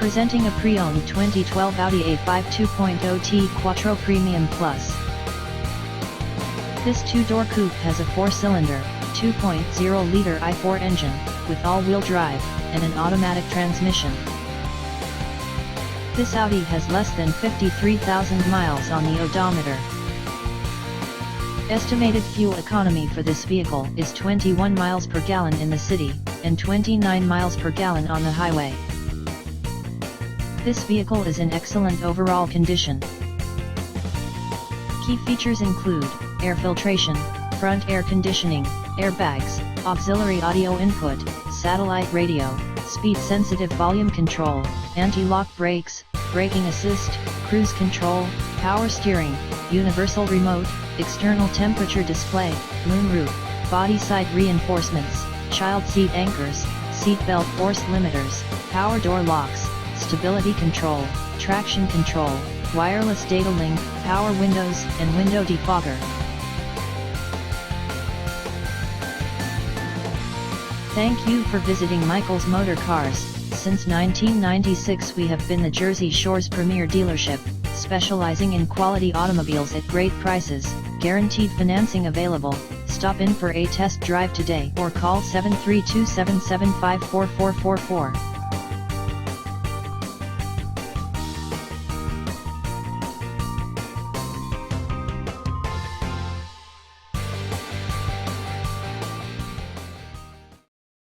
Presenting a pre-owned 2012 Audi A5 2.0T Quattro Premium Plus. This two-door coupe has a 4-cylinder, 2.0-liter i4 engine, with all-wheel drive, and an automatic transmission. This Audi has less than 53,000 miles on the odometer. Estimated fuel economy for this vehicle is 21 miles per gallon in the city, and 29 miles per gallon on the highway. This vehicle is in excellent overall condition. Key features include air filtration, front air conditioning, airbags, auxiliary audio input, satellite radio, speed-sensitive volume control, anti-lock brakes, braking assist, cruise control, power steering, universal remote, external temperature display, moonroof, body side reinforcements, child seat anchors, seat belt force limiters, power door locks, stability control, traction control, wireless data link, power windows, and window defogger. Thank you for visiting Michael's Motorcars. Since 1996 we have been the Jersey Shore's premier dealership, specializing in quality automobiles at great prices, guaranteed financing available. Stop in for a test drive today or call 732-775-4444.